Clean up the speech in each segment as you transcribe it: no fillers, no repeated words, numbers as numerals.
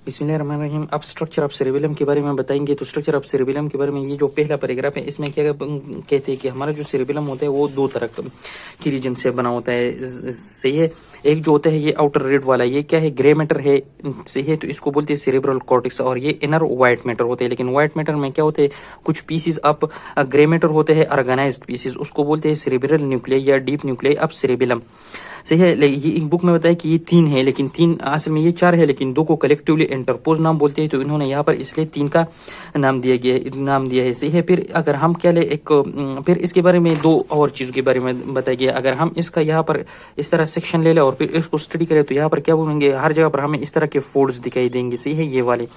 बिस्मिल्लाहिर्रहमानिर्रहीम। अब structure of cerebellum के बारे में बताएंगे। तो स्ट्रक्चर ऑफ सेरेबेलम के बारे में ये जो पहला पैराग्राफ है इसमें क्या कहते हैं कि हमारा जो सेरेबेलम होता है वो दो तरह की रीजन से बना होता है। सही है। एक जो होता है ये आउटर रेड वाला, ये क्या है, ग्रे मैटर है। सही है। तो इसको बोलते हैं सेरेब्रल कॉर्टेक्स। और ये इनर व्हाइट मैटर होते हैं। लेकिन व्हाइट मैटर में क्या होते हैं, कुछ पीसीज अप ग्रे मैटर होते हैं ऑर्गेनाइज्ड पीसीज, उसको बोलते हैं सेरेब्रल न्यूक्लियाई या डीप न्यूक्लियाई ऑफ सेरेबेलम। सही है। ये एक बुक में बताया कि ये तीन है, लेकिन तीन असल में ये चार है, लेकिन दो को कलेक्टिवली इंटरपोज नाम बोलते हैं। तो इन्होंने यहाँ पर इसलिए तीन का नाम दिया है। सही है। फिर अगर हम क्या ले फिर इसके बारे में दो और चीज़ों के बारे में बताया गया। अगर हम इसका यहाँ पर इस तरह सेक्शन ले लें और फिर इसको स्टडी करें तो यहाँ पर क्या बोलेंगे, हर जगह पर हमें इस तरह के फोल्ड्स दिखाई देंगे। सही है, ये वाले।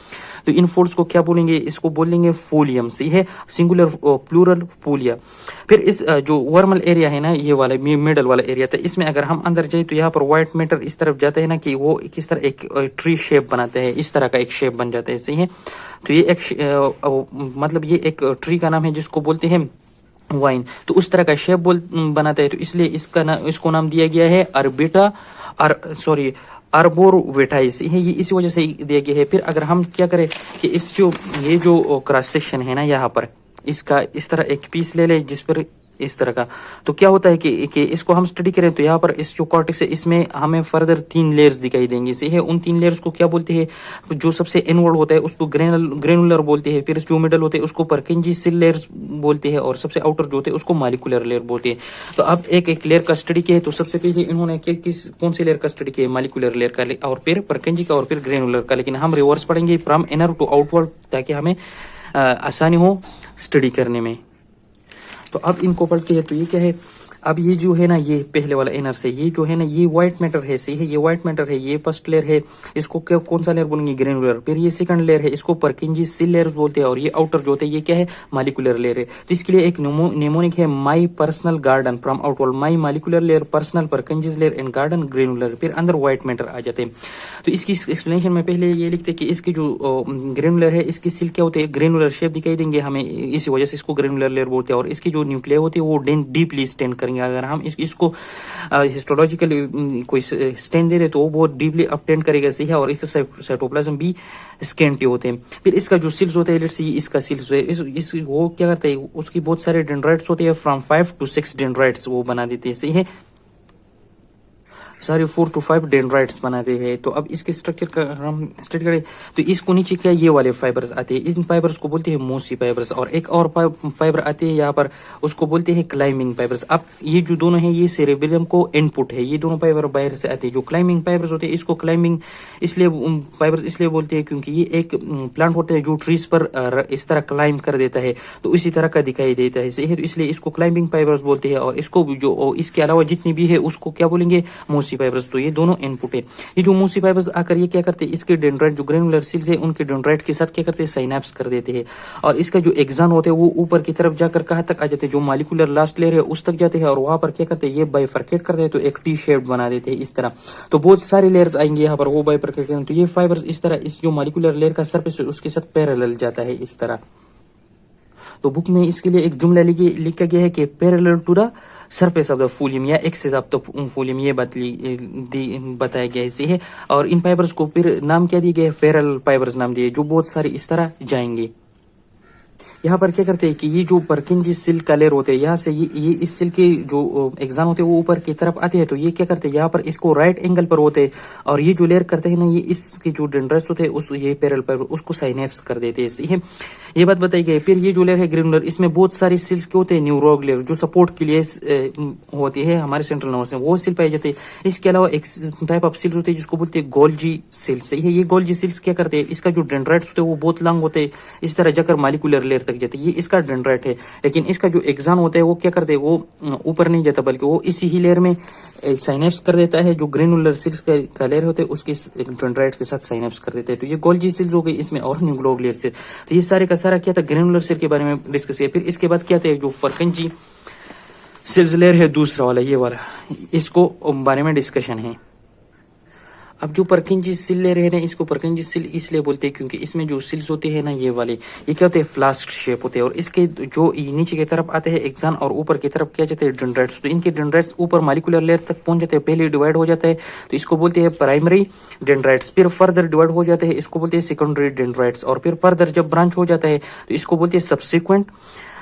तो इन फोल्ड्स को क्या बोलेंगे, इसको बोलेंगे फोलियम। सही है, सिंगुलर प्लूरल फोलिया। फिर इस जो वर्मल एरिया है ना, ये वाला मिडल वाला एरिया था, इसमें अगर हम अंदर जाए तो यहाँ पर व्हाइट मैटर इस तरफ जाता है ना, कि वो किस तरह एक ट्री शेप बनाते हैं, इस तरह का एक शेप बन जाता है। सही है। तो ये एक मतलब ये एक ट्री का नाम है जिसको बोलते हैं वाइन। तो उस तरह का शेप बनाता है। तो इसलिए इसको नाम दिया गया है अर्बिटा अर्बोरवेटाइस है। ये इसी वजह से दिया गया है। फिर अगर हम क्या करें कि ये जो क्रॉस सेक्शन है ना, यहाँ पर इसका इस तरह एक पीस ले ले जिस पर इस तरह का, तो क्या होता है कि इसको हम स्टडी करें तो यहाँ पर इस जो कॉर्टेक्स है इसमें हमें फर्दर तीन लेयर्स दिखाई देंगे। सही है। उन तीन लेयर्स को क्या बोलते हैं, जो सबसे इनवर्ड होता है उसको ग्रेनुलर बोलते हैं। फिर जो मिडल होते हैं उसको परकिंजी सेल लेयर्स बोलते हैं। और सबसे आउटर जो होते हैं उसको मॉलिक्यूलर लेयर बोलते हैं। तो अब एक एक लेयर का स्टडी किया है। तो सबसे पहले इन्होंने कौन सी लेयर का स्टडी किया, मॉलिक्यूलर लेयर का, और फिर परकिंजी का, और फिर ग्रेनुलर का। लेकिन हम रिवर्स पढ़ेंगे फ्रॉम इनर टू आउटवर्ड, ताकि हमें आसानी हो स्टडी करने में। तो अब इनको पढ़ते हैं। तो ये क्या है, अब ये जो है ना, ये पहले वाला इनर से ये जो है ना, ये व्हाइट मैटर है। सही है, ये व्हाइट मैटर है। ये फर्स्ट लेयर है, इसको क्या कौन सा लेयर बोलेंगे, ग्रेनुलर। फिर ये सेकंड लेयर है, इसको परकिंजी सेल लेयर बोलते हैं। और ये आउटर जो होते हैं ये क्या है, मॉलिक्यूलर लेयर है। तो इसके लिए एक नेमोनिक है, my personal garden from outward, my molecular layer, personal Purkinje layer and garden granular. फिर अंदर व्हाइट मैटर आ जाते हैं। तो इसकी एक्सप्लेनेशन में पहले ये लिखते हैं कि इसकी जो ग्रेनुलर है, इसकी सिल क्या होते हैं, ग्रेनुलर शेप दिखाई देंगे हमें, इसी वजह से इसको ग्रेनुलर लेयर बोलते हैं। और इसकी जो न्यूक्लिया होती है वो डीपली स्टेन करेंगे। अगर हम इसको हिस्टोलॉजिकली कोई स्टेन दे दे तो वो बहुत डीपली अपटेंड करेगा। सही है। और इसका साइटोप्लाज्म भी स्केंटी होते हैं। फिर इसका जो सेल्स होता है, लेट्स सी इसका सेल्स है, इस वो क्या करता है, उसकी बहुत सारे डेंड्राइट्स होते हैं, फ्रॉम 5 to 6 डेंड्राइट्स वो बना देते हैं। सही है, सारे 4 to 5 डेंड्राइट्स बनाते हैं। तो अब इसके स्ट्रक्चर का हम स्टडी करें तो इसको नीचे क्या ये वाले फाइबर्स आते हैं, इन फाइबर्स को बोलते हैं मोसी फाइबर्स। और एक और फाइबर आते हैं यहाँ पर, उसको बोलते हैं क्लाइंबिंग फाइबर्स। अब ये जो दोनों है ये सेरेबेलम को इनपुट है, ये दोनों फाइबर बाहर से आते हैं। जो क्लाइंबिंग फाइबर्स होते हैं इसको क्लाइंबिंग इसलिए फाइबर्स इसलिए बोलते हैं क्योंकि ये एक प्लांट होता है जो ट्रीज पर इस तरह क्लाइंब कर देता है, तो इसी तरह का दिखाई देता है। सही है। तो इसलिए इसको क्लाइंबिंग फाइबर्स बोलते हैं। और इसको जो इसके अलावा जितनी भी है उसको क्या बोलेंगे, मोसी फाइबर्स। तो ये दोनों इनपुट है। ये जो मोसी फाइबर्स आकर ये क्या करते हैं, इसके डेंड्राइट जो ग्रेनुलर सेल्स है उनके डेंड्राइट के साथ क्या करते हैं, साइनैप्स कर देते हैं। और इसका जो एक्सॉन होते हैं वो ऊपर की तरफ जाकर कहाँ तक आ जाते हैं, जो मॉलिक्यूलर लास्ट लेयर है उस तक जाते हैं। और वहां पर क्या करते हैं, ये बाइफरकेट करते हैं, तो एक टी शेप बना देते हैं इस तरह। तो बहुत सारे लेयर्स आएंगे यहाँ पर, वो बाइफरकेट करते हैं। तो ये फाइबर्स इस तरह इस जो मॉलिक्यूलर लेयर का सरफेस है उसके साथ पैरेलल जाता है इस तरह। तो बुक में इसके लिए एक जुमला लिखा गया है कि parallel to the surface of the folium या एक्सेस ऑफ द फोलियम, ये बताया गया है। सही है। और इन फाइबर्स को फिर नाम क्या दिए गए, फेरल फाइबर्स नाम दिए, जो बहुत सारे इस तरह जाएंगे। यहाँ पर क्या करते हैं कि ये जो परकिंजी सिल्क का लेयर होते हैं, यहाँ से ये इस सिल्क के जो एग्जाम होते हैं वो ऊपर की तरफ आते हैं। तो ये क्या करते हैं, यहाँ पर इसको राइट एंगल पर होते हैं। और ये जो लेयर करते हैं ना, ये इसके जो डेंड्राइट्स होते हैं उस ये पैरेलल पर उसको साइनैप्स कर देते हैं। सही है, ये बात बताई गई। फिर ये जो लेयर है ग्रेनुलर, इसमें बहुत सारी सेल्स के होते हैं, न्यूरोग लेयर जो सपोर्ट के लिए होती है हमारे सेंट्रल नर्वस में, वो सेल पाए जाते हैं। इसके अलावा एक टाइप ऑफ सेल्स होते हैं जिसको बोलते हैं गोल्जी सेल्स। सही है, ये गोल्जी सेल्स क्या करते हैं, इसका जो डेंड्राइट्स होते हैं वो बहुत लंग होते हैं, इस तरह जाकर मॉलिक्यूलर लेयर तक जाते हैं। ये इसका डेंड्राइट है। लेकिन इसका जो एक्सॉन होता है वो क्या करते हैं, वो ऊपर नहीं जाता बल्कि वो इसी ही लेयर में साइनैप्स कर देता है। जो ग्रेनुलर सेल्स का लेयर होते हैं उसके डेंड्राइट के साथ साइनैप्स कर देता है। तो ये गोल्जी सेल्स हो गई इसमें, और न्यूक्लियर लेयर से। तो ये सारे का सारा क्या था, ग्रेनुलर सेल के बारे में डिस्कस किया। फिर इसके बाद क्या था, जो परकिंजी सेल्स लेयर है दूसरा वाला, ये वाला, इसको बारे में डिस्कशन है। अब जो परकिंजी सिल ले रहे हैं इसको परकिंजी सिल इसलिए बोलते हैं क्योंकि इसमें जो सिल्स होते हैं ना ये वाले, ये क्या होते हैं, फ्लास्क शेप होते हैं। और इसके जो नीचे की तरफ आते हैं एक्सान और ऊपर की तरफ क्या जाते हैं, डेंड्राइट्स। तो इनके डेंड्राइट्स ऊपर मॉलिक्यूलर लेयर तक पहुंच जाते हैं, पहले डिवाइड हो जाता है तो इसको बोलते हैं प्राइमरी डेंड्राइट्स। फिर फर्दर डिवाइड हो जाते हैं, इसको बोलते हैं सेकेंडरी डेंड्राइट्स। और फिर फर्दर जब ब्रांच हो जाता है तो इसको बोलते हैं सब्सिक्वेंट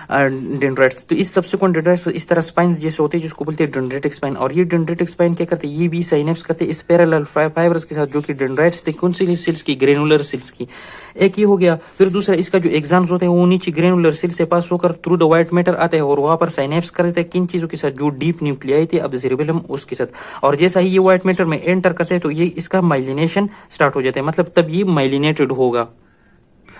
डेंड्राइट्स। तो इस सब्सिक्वेंट डेंड्राइट्स इस तरह स्पाइन्स जैसे होते हैं जिसको बोलते हैं डेंड्रेटिक स्पाइन। और ये डेंड्रेटिक स्पाइन क्या करते हैं, ये भी साइनेप्स करते हैं इस पैरेलल फाइबर्स के साथ जो कि डेंड्राइट्स थे। कौन सी सेल्स की, ग्रेनुलर सेल्स की। एक ये हो गया। फिर दूसरा इसका जो एग्जाम्स होते हैं वो नीचे ग्रेनुलर सेल से पास होकर थ्रू द व्हाइट मैटर आते हैं और वहां पर साइनेप्स कर देते हैं किन चीजों के साथ, जो डीप न्यूक्लियाई थे अब सेरेबेलम उसके साथ। और जैसा ही ये व्हाइट मैटर में एंटर करते हैं तो ये इसका माइलिनेशन स्टार्ट हो जाता है, मतलब तब ये माइलिनेटेड होगा।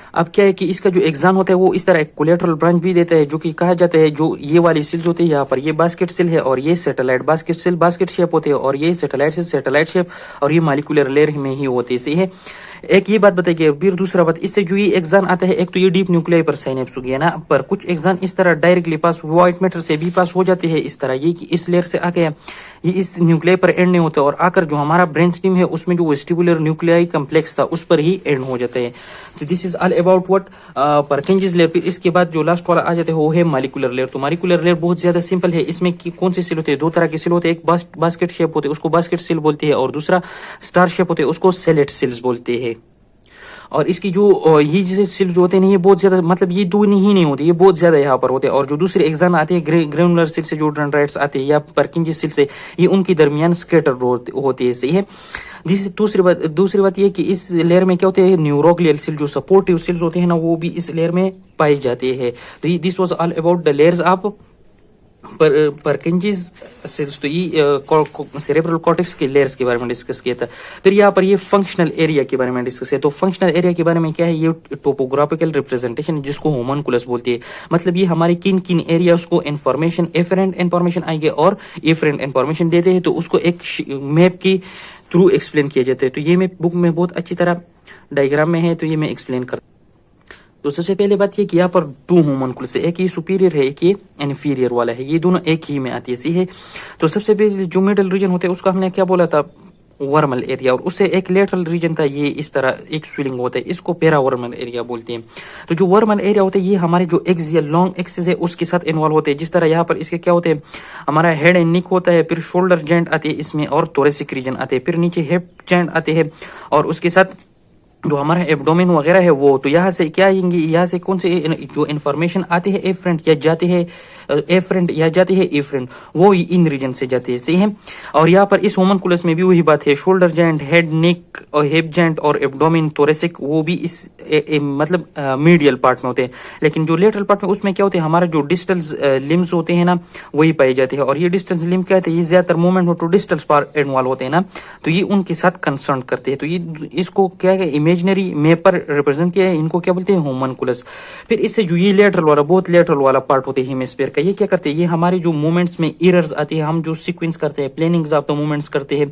अब क्या है कि इसका जो एग्जाम होता है वो इस तरह एक कोलेटरल ब्रांच भी देता है जो कि कहा जाता है, जो ये वाली सेल्स होती है यहाँ पर, ये बास्केट सेल है और ये satellite basket cell basket shape होते हैं और ये सैटेलाइट सेल सैटेलाइट शेप और ये मॉलिक्यूलर लेयर में ही होती है। सही है, एक ये बात बताइए। फिर दूसरा बात, इससे जो ये एग्जान आता है, एक तो ये डीप न्यूक्लियाई पर साइनेप्स हो गया ना, पर कुछ एग्जान इस तरह डायरेक्टली पास व्हाइट मैटर से भी पास हो जाते हैं इस तरह, ये कि इस लेयर से आके ये इस न्यूक्लियाई पर एंड नहीं होता और आकर जो हमारा ब्रेन स्टीम है उसमें जो वेस्टिबुलर न्यूक्लियाई कम्प्लेक्स था उस पर ही एंड हो जाता है। तो this is all about what Purkinje layer. फिर इसके बाद जो लास्ट वाला आ जाता है वो है मॉलिक्यूलर लेयर। तो मॉलिक्यूलर लेयर बहुत ज्यादा सिंपल है। इसमें कौन से सेल होते हैं, दो तरह के सेल होते हैं, एक बास्केट शेप होते हैं उसको बास्केट सेल बोलते हैं और दूसरा स्टार शेप होते हैं उसको सेलेट सेल्स बोलते हैं। और इसकी जो ये जैसे सेल जो होते हैं ये बहुत ज्यादा, मतलब ये दो ही नहीं होते, ये बहुत ज्यादा यहाँ पर होते हैं। और जो दूसरे एग्जाम आते हैं ग्रेनुलर सेल से जो डेंड्राइट्स आते हैं या परकिंजी सेल से, ये उनके दरमियान स्कैटर होती है। सही है। दूसरी बात ये कि इस लेयर में क्या होते हैं, न्यूरोग्लियल सेल जो सपोर्टिव सेल्स होते हैं ना वो भी इस लेयर में पाए जाते हैं। तो this was all about the layers of Purkinje cells. तो ये सेरेब्रल कॉर्टेक्स के लेयर्स के बारे में डिस्कस किया था। फिर यहाँ पर ये फंक्शनल एरिया के बारे में डिस्कस किया। तो फंक्शनल एरिया के बारे में क्या है, ये टोपोग्राफिकल रिप्रेजेंटेशन जिसको होमनकुलस बोलती है। मतलब ये हमारे किन किन एरियाज को इन्फॉर्मेशन एफरेंट इन्फॉर्मेशन आएंगे और एफरेंट इन्फॉर्मेशन देते हैं तो उसको एक मैप की थ्रू एक्सप्लेन किया जाता है। तो ये मैं बुक में बहुत अच्छी तरह डायग्राम में है तो ये मैं एक्सप्लेन करता हूँ। तो सबसे पहले बात ये कि यहाँ पर दो होमनकुलस है, एक ये सुपीरियर है एक ये इन्फीरियर वाला है, ये दोनों एक ही में आती है। सही है। तो सबसे पहले जो मिडल रीजन होता है उसका हमने क्या बोला था, वर्मल एरिया। और उससे एक लेटरल रीजन था, ये इस तरह एक स्विलिंग होता है, इसको पेरावर्मल एरिया बोलते हैं। तो जो वर्मल एरिया होता है ये हमारे जो एक्सियल लॉन्ग एक्सिस है उसके साथ इन्वॉल्व होते हैं। जिस तरह यहाँ पर इसके क्या होते हैं, हमारा हेड एंड निक होता है, फिर शोल्डर जॉइंट आते हैं इसमें और थोरेसिक रीजन आते हैं, फिर नीचे हिप जॉइंट आते हैं और उसके साथ जो हमारा एब्डोमेन वगैरह है वो। तो यहाँ से क्या आएंगे, यहाँ से कौन से जो इन्फॉर्मेशन आती है एफरेंट या जाते हैं एफरेंट या जाती है एफरेंट, वो इन रीजन से जाती है। सही है। और यहाँ पर इस होमनकुलस में भी वही बात है, शोल्डर जॉइंट हेड नेक और हिप जॉइंट और एब्डोमेन थोरेसिक वो भी इस मतलब मीडियल पार्ट में होते हैं। लेकिन जो लेटरल पार्ट में उसमें क्या होते हैं, हमारा जो डिस्टल लिम्स होते हैं ना वही पाए जाते हैं। और ये डिस्टल लिम्स क्या होते हैं, ये ज्यादातर मूवमेंट हो तो डिस्टल पार्ट इन्वॉल्व होते हैं ना, तो ये उनके साथ कंसर्न करते हैं। तो ये इसको क्या है, इमेजिनरी मैप पर रिप्रेजेंट किया है, इनको क्या बोलते हैं, होमनकुलस। फिर इससे जो ये लेटरल वाला बहुत लेटरल वाला पार्ट होते हैं हेमिस्फीयर का, ये क्या करते हैं, ये हमारे जो मूवमेंट्स में एरर्स आती है, हम जो सीक्वेंस करते हैं प्लानिंग्स ऑफ द मूवमेंट्स करते हैं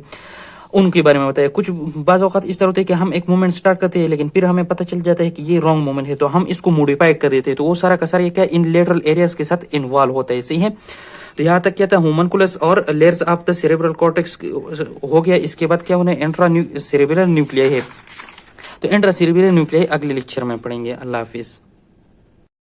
उनके बारे में बताया। कुछ बाज़ औक़ात इस तरह होते हैं कि हम एक मूवमेंट स्टार्ट करते हैं लेकिन फिर हमें पता चल जाता है कि ये रॉन्ग मूवमेंट है तो हम इसको मॉडिफाई कर देते हैं। तो वो सारा का सारा ये क्या इन लेटरल एरियाज के साथ इन्वॉल्व होता है। सही है। तो यहाँ तक क्या था, होमनकुलस और layers of the cerebral cortex हो गया। इसके बाद क्या होना है, इंट्रा सेरेब्रल न्यूक्लियाई है। तो इंट्रा सेरेब्रल न्यूक्लियाई अगले लेक्चर में पढ़ेंगे। अल्लाह हाफिज।